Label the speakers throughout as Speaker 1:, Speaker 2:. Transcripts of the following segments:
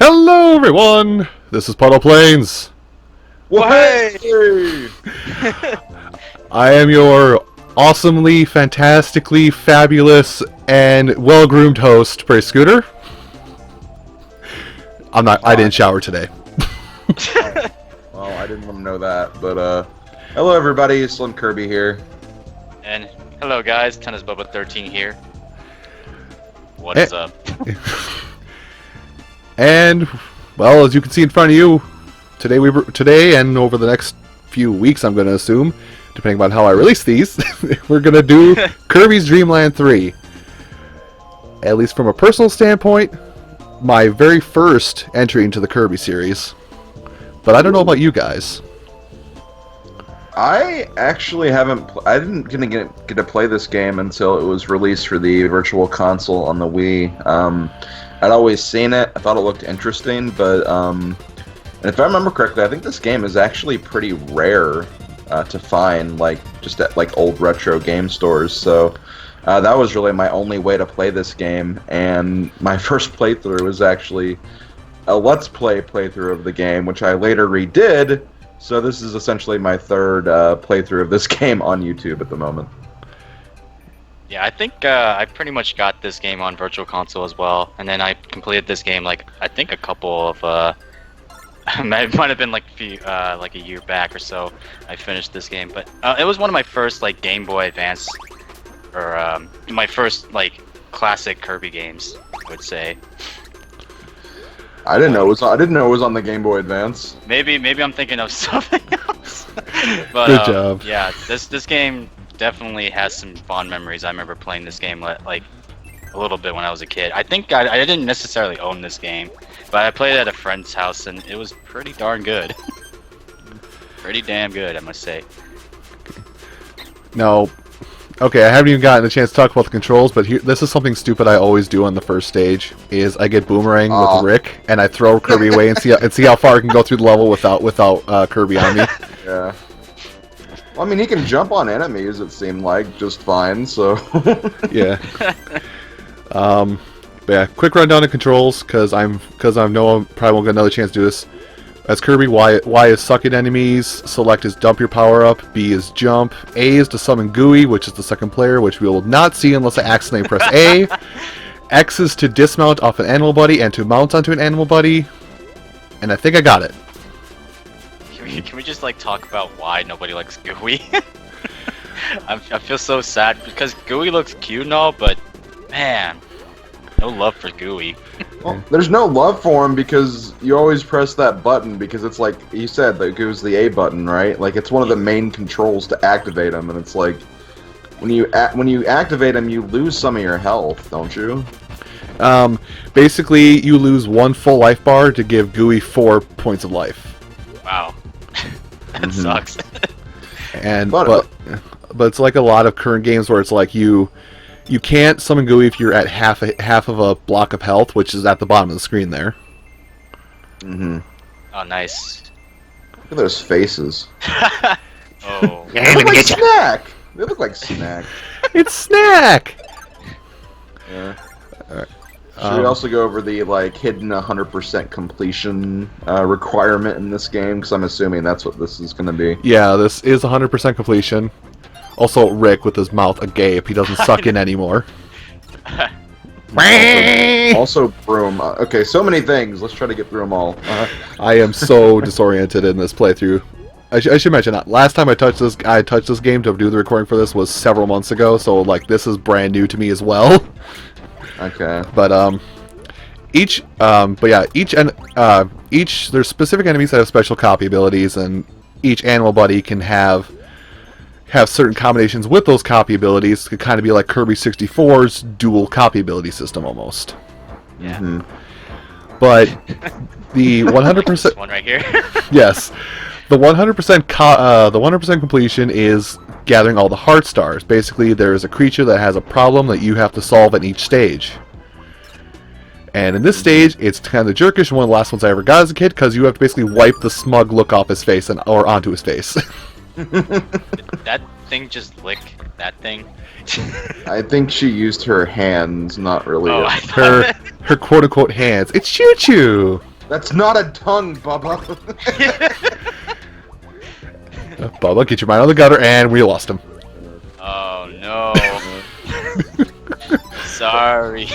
Speaker 1: Hello, everyone. This is Puddle Plains.
Speaker 2: Wahey!
Speaker 1: I am your awesomely, fantastically, fabulous, and well-groomed host, Bray Scooter. I didn't shower today.
Speaker 2: Well, I didn't want to know that, but hello everybody, Slim Kirby here.
Speaker 3: And hello guys, Tennis Bubba 13 here. What is up?
Speaker 1: And, well, as you can see in front of you, today and over the next few weeks, I'm going to assume, depending on how I release these, we're going to do Kirby's Dreamland 3. At least from a personal standpoint, my very first entry into the Kirby series. But I don't know about you guys.
Speaker 2: I actually haven't. I didn't get to play this game until it was released for the Virtual Console on the Wii. I'd always seen it. I thought it looked interesting, but and if I remember correctly, I think this game is actually pretty rare to find, like just at like old retro game stores. So that was really my only way to play this game, and my first playthrough was actually a Let's Play playthrough of the game, which I later redid. So this is essentially my third playthrough of this game on YouTube at the moment.
Speaker 3: Yeah, I think I pretty much got this game on Virtual Console as well, and then I completed this game like I think a couple of it might have been like a year back or so. I finished this game, but it was one of my first like Game Boy Advance or my first like classic Kirby games, I would say.
Speaker 2: I didn't know it was on the Game Boy Advance.
Speaker 3: Maybe I'm thinking of something else. But,
Speaker 1: Good job.
Speaker 3: Yeah, this game definitely has some fond memories. I remember playing this game like a little bit when I was a kid. I think I didn't necessarily own this game, but I played it at a friend's house and it was pretty darn good. Pretty damn good, I must say.
Speaker 1: No. Okay, I haven't even gotten a chance to talk about the controls, but this is something stupid I always do on the first stage, is I get Boomerang with Rick, and I throw Kirby away and see how far I can go through the level without Kirby on me.
Speaker 2: Yeah. Well, I mean, he can jump on enemies, it seemed like, just fine, so...
Speaker 1: Yeah. But yeah, quick rundown of controls, because I know I probably won't get another chance to do this. As Kirby, Y is suck at enemies, select is dump your power up, B is jump, A is to summon Gooey, which is the second player, which we will not see unless I accidentally press A. X is to dismount off an animal buddy and to mount onto an animal buddy. And I think I got it.
Speaker 3: Can we just like talk about why nobody likes Gooey? I feel so sad because Gooey looks cute and all, but man, no love for Gooey.
Speaker 2: Well, there's no love for him because you always press that button because it's like you said, like it was the A button, right? Like it's one of the main controls to activate him, and it's like when you activate him, you lose some of your health, don't you?
Speaker 1: Basically, you lose one full life bar to give Gooey 4 points of life.
Speaker 3: Wow, that sucks.
Speaker 1: And but it's like a lot of current games where it's like you can't summon Gooey if you're at half of a block of health, which is at the bottom of the screen there.
Speaker 2: Mm-hmm.
Speaker 3: Oh, nice.
Speaker 2: Look at those faces.
Speaker 3: Oh.
Speaker 2: They look like Snack. They look like Snack.
Speaker 1: It's Snack.
Speaker 2: Yeah.
Speaker 1: Alright.
Speaker 2: Should we also go over the like hidden 100% completion requirement in this game? Because I'm assuming that's what this is going to be.
Speaker 1: Yeah, this is 100% completion. Also, Rick with his mouth agape. He doesn't suck in anymore.
Speaker 2: Also, Broom. Okay, so many things. Let's try to get through them all.
Speaker 1: I am so disoriented in this playthrough. I should mention that last time I touched this game to do the recording for this was several months ago. So like this is brand new to me as well.
Speaker 2: Okay.
Speaker 1: But each there's specific enemies that have special copy abilities, and each animal buddy can have certain combinations with those copy abilities. It could kind of be like Kirby 64's dual copy ability system almost.
Speaker 3: Yeah.
Speaker 2: Mm-hmm.
Speaker 1: But the 100%
Speaker 3: This one right here.
Speaker 1: yes, the 100% completion is gathering all the heart stars. Basically, there is a creature that has a problem that you have to solve in each stage. And in this stage, it's kind of jerkish. One of the last ones I ever got as a kid, because you have to basically wipe the smug look off his face or onto his face.
Speaker 3: Did that thing just lick that thing?
Speaker 2: I think she used her hands, not really.
Speaker 3: Oh,
Speaker 2: a-
Speaker 3: I thought
Speaker 1: her quote-unquote hands. It's Choo Choo!
Speaker 2: That's not a tongue, Bubba.
Speaker 1: Bubba, get your mind on the gutter, and we lost him.
Speaker 3: Oh no. Sorry.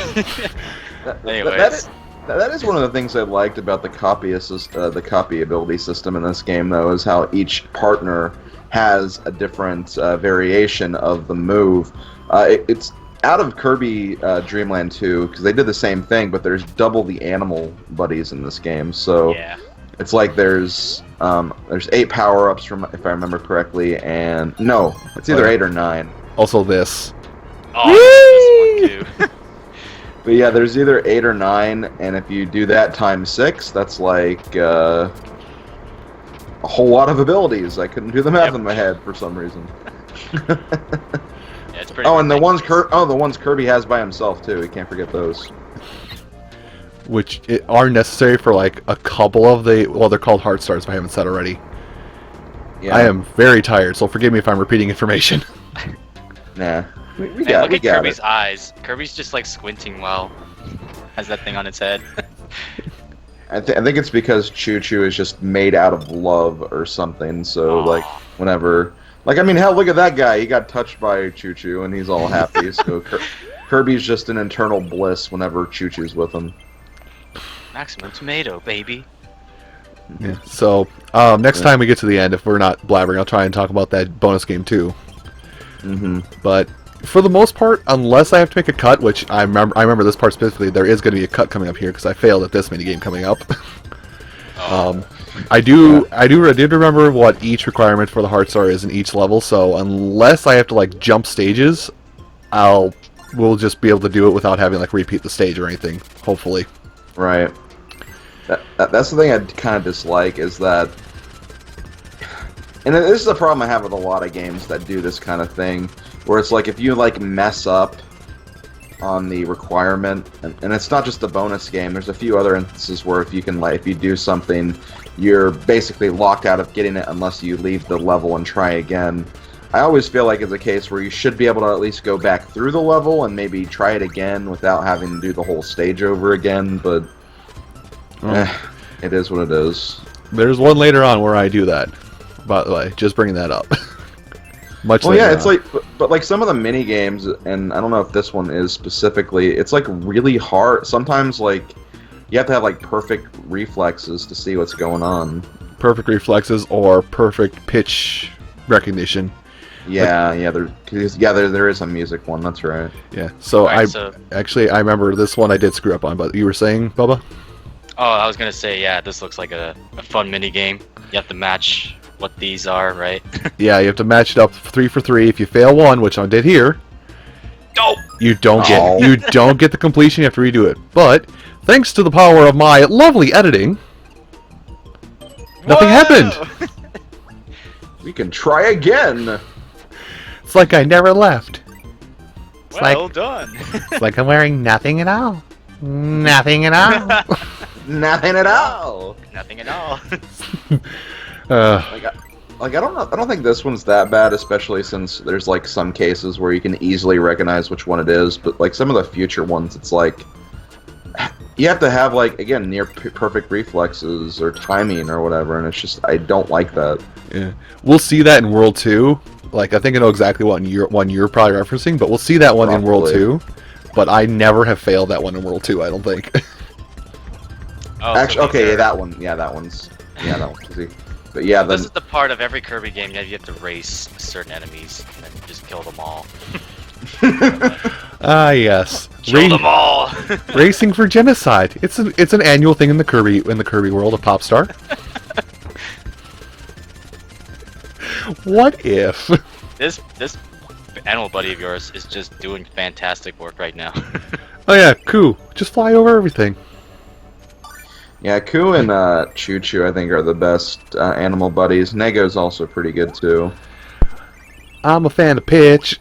Speaker 3: Anyways.
Speaker 2: That is one of the things I liked about the copy ability system in this game, though, is how each partner has a different variation of the move. It's out of Kirby Dreamland 2, because they did the same thing, but there's double the animal buddies in this game. So
Speaker 3: Yeah.
Speaker 2: it's like there's 8 power-ups, from if I remember correctly, and no, it's either 8 or 9.
Speaker 1: Also this.
Speaker 3: Oh, this one too.
Speaker 2: But yeah, there's either 8 or 9, and if you do that times 6, that's like a whole lot of abilities. I couldn't do the math in my head for some reason.
Speaker 3: Yeah, it's pretty
Speaker 2: And the
Speaker 3: ridiculous.
Speaker 2: ones Kirby has by himself too. You can't forget those.
Speaker 1: Which are necessary for like a couple of the, well, they're called heart stars if I haven't said already.
Speaker 2: Yeah.
Speaker 1: I am very tired, so forgive me if I'm repeating information.
Speaker 2: Nah. We
Speaker 3: Man,
Speaker 2: got
Speaker 3: look at Kirby's
Speaker 2: it.
Speaker 3: eyes. Kirby's just like squinting while has that thing on its head.
Speaker 2: I think it's because Choo Choo is just made out of love or something. So
Speaker 3: Aw.
Speaker 2: like whenever, like I mean, hell, look at that guy. He got touched by Choo Choo and he's all happy. So Kirby's just an internal bliss whenever Choo Choo's with him.
Speaker 3: Maximum tomato, baby.
Speaker 1: Yeah. So next time we get to the end, if we're not blabbering, I'll try and talk about that bonus game too.
Speaker 2: Mm-hmm.
Speaker 1: But for the most part, unless I have to make a cut, which I remember this part specifically, there is going to be a cut coming up here because I failed at this minigame coming up. I did remember what each requirement for the heart star is in each level. So unless I have to like jump stages, we'll just be able to do it without having like repeat the stage or anything. Hopefully.
Speaker 2: Right. That's the thing I kind of dislike is that, and this is a problem I have with a lot of games that do this kind of thing, where it's like if you like mess up on the requirement, and it's not just a bonus game. There's a few other instances where if you do something, you're basically locked out of getting it unless you leave the level and try again. I always feel like it's a case where you should be able to at least go back through the level and maybe try it again without having to do the whole stage over again, but it is what it is.
Speaker 1: There's one later on where I do that. By the way, just bringing that up. Much
Speaker 2: Well,
Speaker 1: later
Speaker 2: yeah, it's
Speaker 1: on.
Speaker 2: like, but like some of the mini games, and I don't know if this one is specifically, it's like really hard. Sometimes like you have to have like perfect reflexes to see what's going on.
Speaker 1: Perfect reflexes or perfect pitch recognition.
Speaker 2: Yeah, there is a music one. That's right.
Speaker 1: Yeah. So
Speaker 3: Alright, so-
Speaker 1: actually I remember this one I did screw up on, but you were saying, Bubba?
Speaker 3: Oh, I was gonna say, yeah, this looks like a fun mini game. You have to match what these are, right?
Speaker 1: Yeah, you have to match it up 3 for 3. If you fail one, which I did here,
Speaker 3: Go!
Speaker 1: you don't
Speaker 2: Oh.
Speaker 1: get the completion. You have to redo it. But thanks to the power of my lovely editing, nothing happened.
Speaker 2: We can try again.
Speaker 1: It's like I never left.
Speaker 3: Well done.
Speaker 1: It's like I'm wearing nothing at all. Nothing at all.
Speaker 2: Nothing at all.
Speaker 3: Nothing at all.
Speaker 2: Like I don't think this one's that bad, especially since there's like some cases where you can easily recognize which one it is. But like some of the future ones, it's like you have to have like again near perfect reflexes or timing or whatever, and it's just I don't like that.
Speaker 1: Yeah, we'll see that in World 2. Like I think I know exactly what one you're probably referencing, but we'll see that one in World
Speaker 2: Probably.
Speaker 1: 2. But I never have failed that one in World 2. I don't think.
Speaker 3: Oh,
Speaker 2: Actually,
Speaker 3: so these
Speaker 2: okay,
Speaker 3: are-
Speaker 2: that one. Yeah, that one's easy. But yeah, then
Speaker 3: This is the part of every Kirby game that you have to race certain enemies and then just kill them all.
Speaker 1: Ah, yes.
Speaker 3: Kill them all!
Speaker 1: Racing for genocide. It's an annual thing in the Kirby world of Popstar. What if?
Speaker 3: This animal buddy of yours is just doing fantastic work right now.
Speaker 1: Oh yeah, Koo. Just fly over everything.
Speaker 2: yeah, Koo and Choo Choo I think are the best animal buddies. Nego's also pretty good too.
Speaker 1: I'm a fan of Pitch.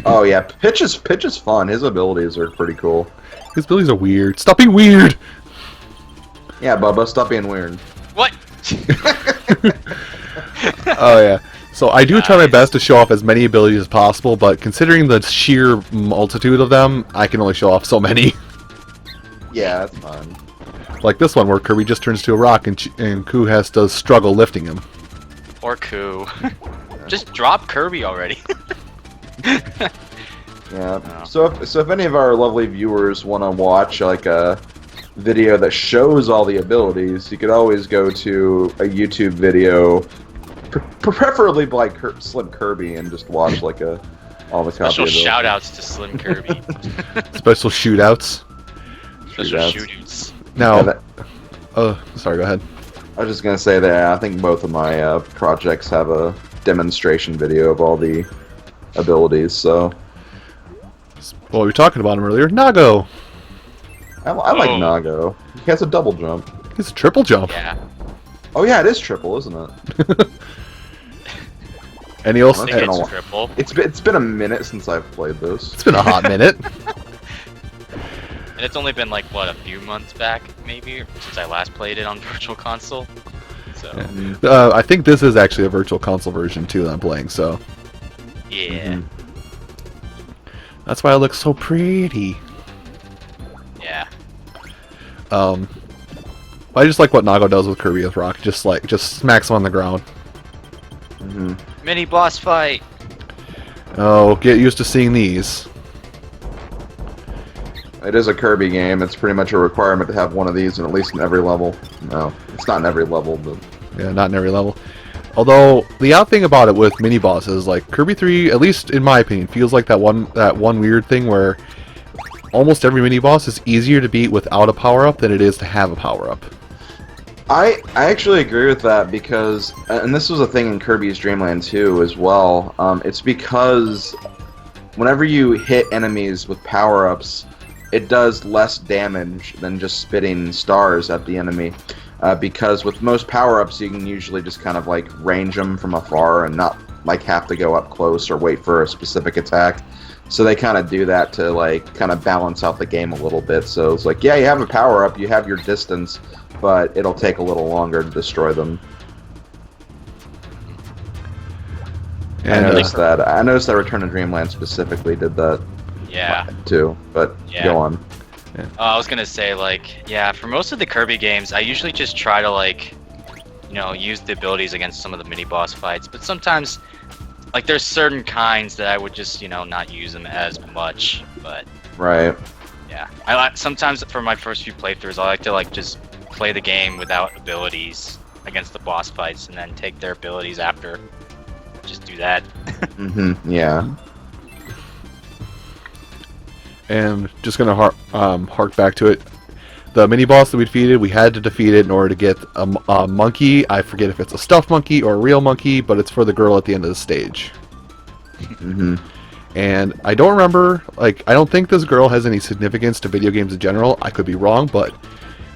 Speaker 2: Oh yeah, Pitch is fun. His abilities are pretty cool.
Speaker 1: His abilities are weird. Stop being weird.
Speaker 2: Yeah, Bubba, stop being weird.
Speaker 3: What?
Speaker 1: Oh yeah. So I do try my best to show off as many abilities as possible, but considering the sheer multitude of them, I can only show off so many.
Speaker 2: Yeah, that's fine.
Speaker 1: Like this one where Kirby just turns to a rock and Ku has to struggle lifting him.
Speaker 3: Or Ku. Just drop Kirby already.
Speaker 2: Yeah.
Speaker 3: Oh.
Speaker 2: So if any of our lovely viewers want to watch like a video that shows all the abilities, you could always go to a YouTube video, preferably by Slim Kirby, and just watch like all the copy
Speaker 3: Special
Speaker 2: abilities.
Speaker 3: shout outs to Slim Kirby.
Speaker 1: Special shootouts.
Speaker 3: Special
Speaker 2: Shootouts.
Speaker 3: shootouts.
Speaker 1: Now,
Speaker 2: Yeah,
Speaker 1: sorry, go ahead.
Speaker 2: I was just gonna say that I think both of my projects have a demonstration video of all the abilities. So
Speaker 1: Well, we were talking about him earlier. Nago.
Speaker 2: I like
Speaker 3: Oh.
Speaker 2: Nago. He has a double jump.
Speaker 1: It's a triple jump.
Speaker 3: Yeah.
Speaker 2: Oh yeah, it is triple, isn't it?
Speaker 1: Any else?
Speaker 3: I
Speaker 2: It's
Speaker 3: think
Speaker 2: been a
Speaker 3: it's
Speaker 2: while.
Speaker 3: triple.
Speaker 2: It's been a minute since I've played this.
Speaker 1: It's been a hot minute.
Speaker 3: And it's only been like, what, a few months back, maybe? Since I last played it on Virtual Console. So,
Speaker 1: I think this is actually a virtual console version too that I'm playing, so
Speaker 3: yeah.
Speaker 2: Mhm.
Speaker 1: that's why it looks so pretty.
Speaker 3: Yeah.
Speaker 1: I just like what Nago does with Kirby with Rock. Just smacks him on the ground.
Speaker 2: Mhm.
Speaker 3: Mini boss fight!
Speaker 1: Oh, get used to seeing these.
Speaker 2: It is a Kirby game. It's pretty much a requirement to have one of these, at least in every level. No, it's not in every level, but
Speaker 1: Yeah, not in every level. Although the odd thing about it with mini bosses, like Kirby 3, at least in my opinion, feels like that one weird thing where almost every mini boss is easier to beat without a power up than it is to have a power up.
Speaker 2: I actually agree with that because, and this was a thing in Kirby's Dreamland 2 as well. It's because whenever you hit enemies with power-ups, it does less damage than just spitting stars at the enemy. Because with most power-ups, you can usually just kind of like range them from afar and not like have to go up close or wait for a specific attack. So they kind of do that to like kind of balance out the game a little bit. So it's like, yeah, you have a power-up, you have your distance, but it'll take a little longer to destroy them.
Speaker 1: And,
Speaker 2: I noticed that Return to Dreamland specifically did that
Speaker 3: Yeah.
Speaker 2: too. But
Speaker 3: Yeah.
Speaker 2: go on.
Speaker 3: I was gonna say, like, yeah, for most of the Kirby games, I usually just try to, like, you know, use the abilities against some of the mini boss fights. But sometimes, like, there's certain kinds that I would just, you know, not use them as much. But
Speaker 2: Right.
Speaker 3: yeah, sometimes for my first few playthroughs, I like to like just play the game without abilities against the boss fights, and then take their abilities after. Just do that.
Speaker 2: Yeah.
Speaker 1: And just gonna hark back to it. The mini boss that we defeated, we had to defeat it in order to get a monkey. I forget if it's a stuffed monkey or a real monkey, but it's for the girl at the end of the stage. And I don't remember, like, I don't think this girl has any significance to video games in general. I could be wrong, but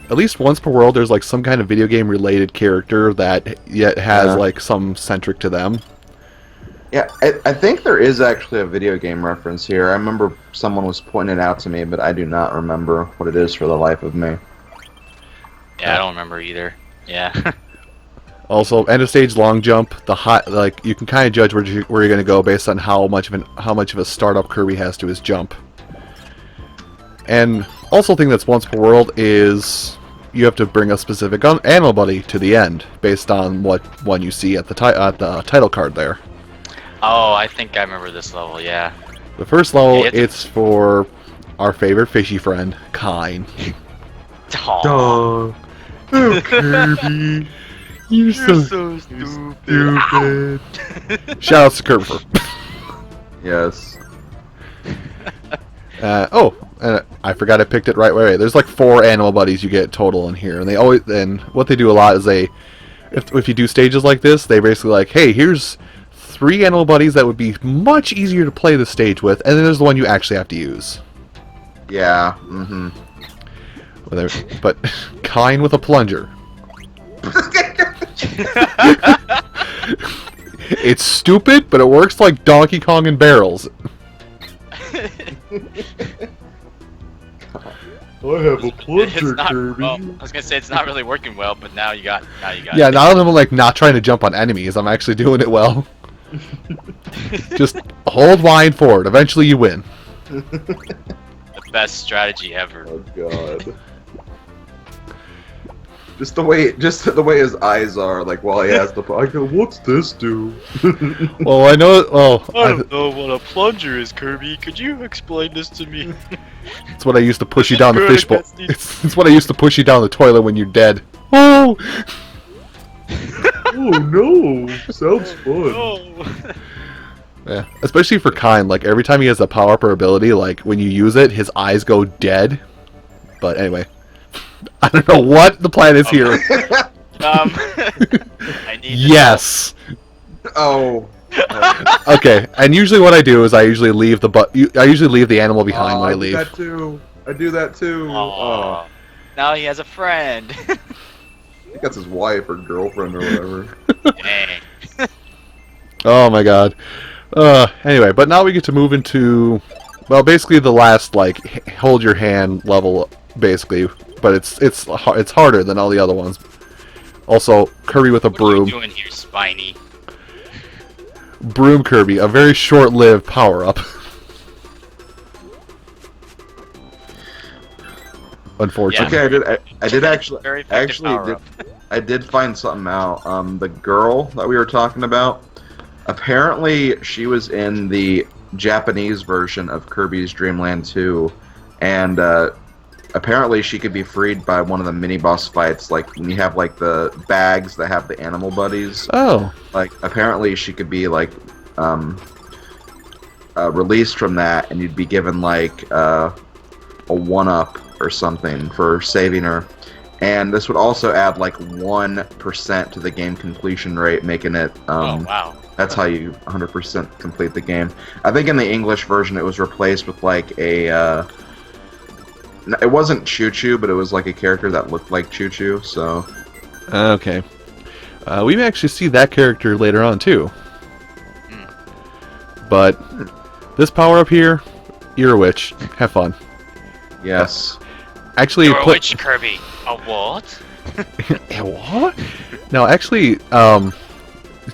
Speaker 1: at least once per world, there's like some kind of video game related character that yet has like some centric to them.
Speaker 2: Yeah, I think there is actually a video game reference here. I remember someone was pointing it out to me, but I do not remember what it is for the life of me.
Speaker 3: Yeah, I don't remember either. Yeah.
Speaker 1: Also, end of stage long jump. Like you can kind of judge where you're going to go based on how much of a startup Kirby has to his jump. And also, thing that's once per world is you have to bring a specific animal buddy to the end based on what one you see at the title card there.
Speaker 3: Oh, I think I remember this level. Yeah.
Speaker 1: The first level,
Speaker 3: Yeah,
Speaker 1: it's for our favorite fishy friend, Kine.
Speaker 3: Aw.
Speaker 1: Oh, Kirby. You're so
Speaker 3: stupid.
Speaker 1: Shout out to Kirby.
Speaker 2: Yes.
Speaker 1: And I forgot I picked it right away. There's like 4 animal buddies you get total in here, and what they do a lot is if you do stages like this, they basically like, hey, here's 3 animal buddies that would be much easier to play the stage with, and then there's the one you actually have to use.
Speaker 2: Yeah.
Speaker 1: But Kine with a plunger. It's stupid, but it works like Donkey Kong and barrels. I have a plunger, Kirby.
Speaker 3: Well, I was gonna say it's not really working well, but now you got.
Speaker 1: Yeah, now I'm like not trying to jump on enemies. I'm actually doing it well. Just hold line forward. Eventually, you win.
Speaker 3: The best strategy ever.
Speaker 2: Oh god. Just the way his eyes are, like while he has the. I go, what's this do?
Speaker 1: Well, I know. Well,
Speaker 3: I don't know what a plunger is, Kirby. Could you explain this to me?
Speaker 1: it's what I used to push you down the
Speaker 3: Good,
Speaker 1: fishbowl.
Speaker 3: Bestie.
Speaker 1: It's what I used to push you down the toilet when you're dead. Oh!
Speaker 2: Oh no! Sounds fun.
Speaker 3: Oh.
Speaker 1: Yeah, especially for Kine. Like every time he has a power up or ability, like when you use it, his eyes go dead. But anyway, I don't know what the plan is here.
Speaker 3: I need.
Speaker 1: Yes.
Speaker 2: Oh.
Speaker 1: Okay, and usually what I do is I usually leave the animal behind when I leave.
Speaker 2: I do that too.
Speaker 3: Aw. Now he has a friend.
Speaker 2: He got his wife or girlfriend or whatever.
Speaker 3: Dang.
Speaker 1: Oh my god. Anyway, but now we get to move into, well, basically the last like hold your hand level, basically. But it's harder than all the other ones. Also, Kirby with a broom.
Speaker 3: What are you doing here, Spiny?
Speaker 1: Broom Kirby, a very short-lived power-up. Unfortunately.
Speaker 2: Okay, I did actually
Speaker 3: Very effective power-up.
Speaker 2: I did find something out. The girl that we were talking about, apparently she was in the Japanese version of Kirby's Dreamland 2, and apparently she could be freed by one of the mini-boss fights, like when you have like the bags that have the animal buddies.
Speaker 1: Oh.
Speaker 2: Like, apparently she could be like released from that, and you'd be given like a 1-up or something for saving her. And this would also add like 1% to the game completion rate, making it
Speaker 3: Oh wow.
Speaker 2: that's how you 100% complete the game. I think in the English version it was replaced with like a it wasn't Choo Choo, but it was like a character that looked like Choo Choo, so
Speaker 1: Okay. We may actually see that character later on too. But this power up here, you're a witch. Have fun.
Speaker 2: yes.
Speaker 1: Actually,
Speaker 3: You're a witch, Kirby. A what?
Speaker 1: What? No, actually,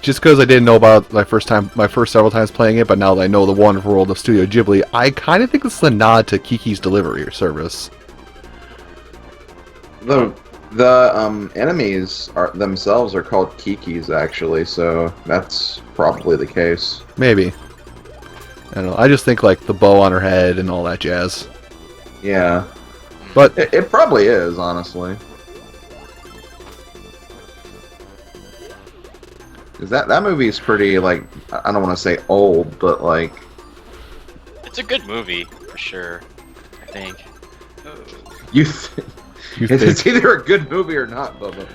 Speaker 1: just because I didn't know about my first several times playing it, but now that I know the wonderful world of Studio Ghibli, I kind of think this is a nod to Kiki's Delivery service.
Speaker 2: The enemies themselves are called Kikis, actually, so that's probably the case.
Speaker 1: Maybe. I don't know. I just think like the bow on her head and all that jazz.
Speaker 2: Yeah.
Speaker 1: But
Speaker 2: It probably is, honestly. Cause that movie's pretty, like, I don't want to say old, but like...
Speaker 3: It's a good movie, for sure. I think.
Speaker 2: It's either a good movie or not, Bubba.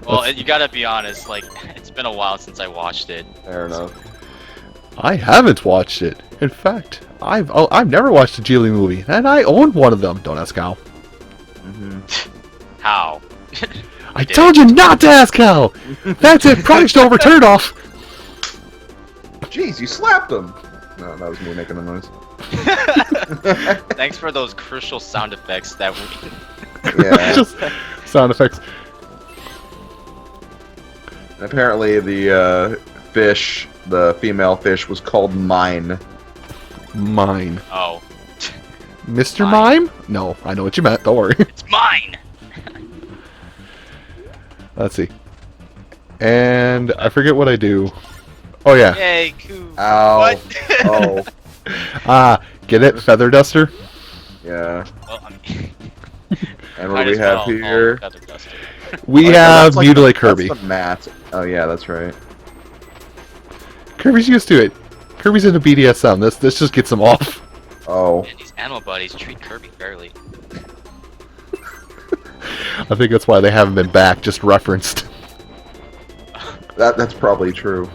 Speaker 3: Well, you gotta be honest, like, it's been a while since I watched it.
Speaker 2: Fair enough.
Speaker 1: I haven't watched it. In fact, I've never watched a Ghibli movie, and I own one of them. Don't ask how.
Speaker 3: How?
Speaker 1: I told you not to ask how. That's it. Project over. Turn it off.
Speaker 2: Jeez, you slapped him! No, that was me making a noise.
Speaker 3: Thanks for those crucial sound effects that we...
Speaker 2: Yeah.
Speaker 1: Just sound effects.
Speaker 2: Apparently the fish, the female fish, was called Mine.
Speaker 1: Mine.
Speaker 3: Oh.
Speaker 1: Mr.
Speaker 3: Mime?
Speaker 1: Mime? No, I know what you meant. Don't worry.
Speaker 3: It's mine!
Speaker 1: Let's see. And I forget what I do. Oh yeah.
Speaker 3: Yay, cool.
Speaker 2: Ow.
Speaker 3: What?
Speaker 2: Oh.
Speaker 1: Ah, get it? Feather duster?
Speaker 2: Yeah.
Speaker 3: Well, I mean,
Speaker 2: And
Speaker 3: might
Speaker 2: what do we
Speaker 3: as well
Speaker 2: have
Speaker 3: call
Speaker 2: here?
Speaker 3: it Feather Duster.
Speaker 1: We
Speaker 2: Oh, yeah,
Speaker 1: have
Speaker 2: that's like
Speaker 1: Mutilate
Speaker 2: the-
Speaker 1: Kirby.
Speaker 2: That's the mat. Oh yeah, that's right.
Speaker 1: Kirby's used to it. Kirby's into BDSM. This just gets him off.
Speaker 2: Oh.
Speaker 3: Man, these animal buddies treat Kirby fairly.
Speaker 1: I think that's why they haven't been back, just referenced.
Speaker 2: That's probably true.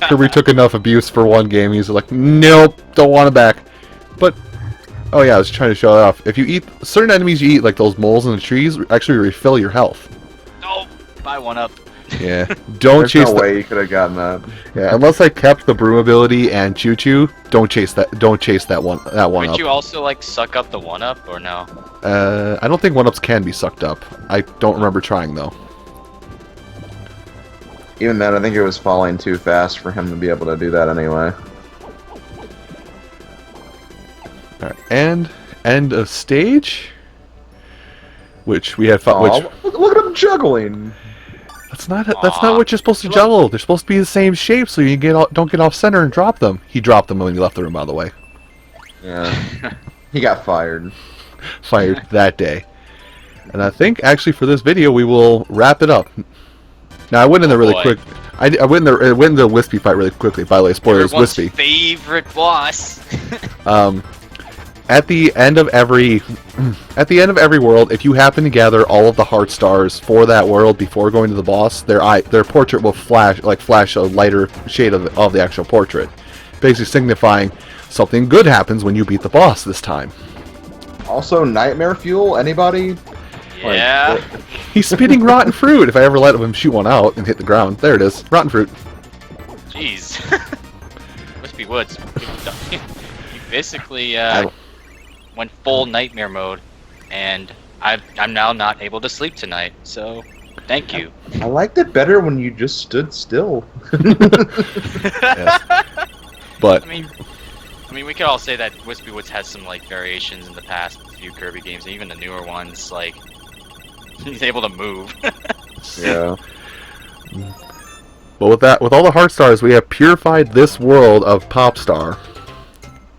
Speaker 1: Kirby took enough abuse for one game. He's like, nope, don't want it back. But, oh yeah, I was trying to show it off. If you eat certain enemies, you eat like those moles in the trees, actually refill your health.
Speaker 3: No! Buy one up.
Speaker 1: Yeah, don't
Speaker 2: There's
Speaker 1: chase
Speaker 2: no
Speaker 1: that.
Speaker 2: way you could have gotten that.
Speaker 1: Yeah, unless I kept the broom ability and Choo Choo, don't chase that. Don't chase that one. That one
Speaker 3: Would
Speaker 1: up.
Speaker 3: you also, like, suck up the one up, or no?
Speaker 1: I don't think one ups can be sucked up. I don't remember trying though.
Speaker 2: Even then, I think it was falling too fast for him to be able to do that anyway.
Speaker 1: Alright, and end of stage. which we had
Speaker 2: Aw,
Speaker 1: which
Speaker 2: look at him juggling.
Speaker 1: that's not what you're supposed to juggle. They're supposed to be the same shape, so you don't get off center and drop them. He dropped them when he left the room, by the way.
Speaker 2: Yeah, he got fired.
Speaker 1: Fired that day. And I think actually for this video we will wrap it up. Now I went in there really quick. I went in the Wispy fight really quickly. By the way, spoilers,
Speaker 3: Everyone's
Speaker 1: Wispy.
Speaker 3: favorite boss.
Speaker 1: At the end of every world, if you happen to gather all of the heart stars for that world before going to the boss, their portrait will flash a lighter shade of the actual portrait, basically signifying something good happens when you beat the boss this time.
Speaker 2: Also, nightmare fuel. Anybody?
Speaker 3: Yeah.
Speaker 1: He's spitting rotten fruit. If I ever let him shoot one out and hit the ground, there it is, rotten fruit.
Speaker 3: Jeez. Wispy Woods. You basically went full nightmare mode, and I'm now not able to sleep tonight. So, thank you.
Speaker 2: I liked it better when you just stood still.
Speaker 1: Yes. But
Speaker 3: I mean, we could all say that Wispy Woods has some like variations in the past few Kirby games, and even the newer ones. Like, he's able to move.
Speaker 2: Yeah.
Speaker 1: But with all the heart stars, we have purified this world of Popstar.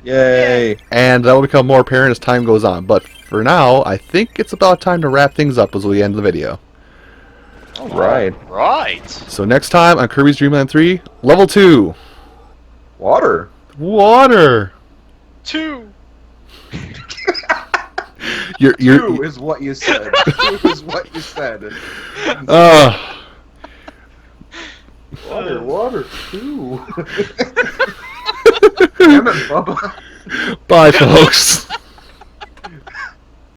Speaker 2: Yay!
Speaker 1: And that will become more apparent as time goes on. But for now, I think it's about time to wrap things up as we end the video.
Speaker 2: All right.
Speaker 3: Right.
Speaker 1: So next time on Kirby's Dream Land 3, Level 2.
Speaker 2: Water.
Speaker 1: Water.
Speaker 3: 2.
Speaker 2: Two is what you said. 2 is what you said. Water. 2. Damn it, Bubba.
Speaker 1: Bye, folks.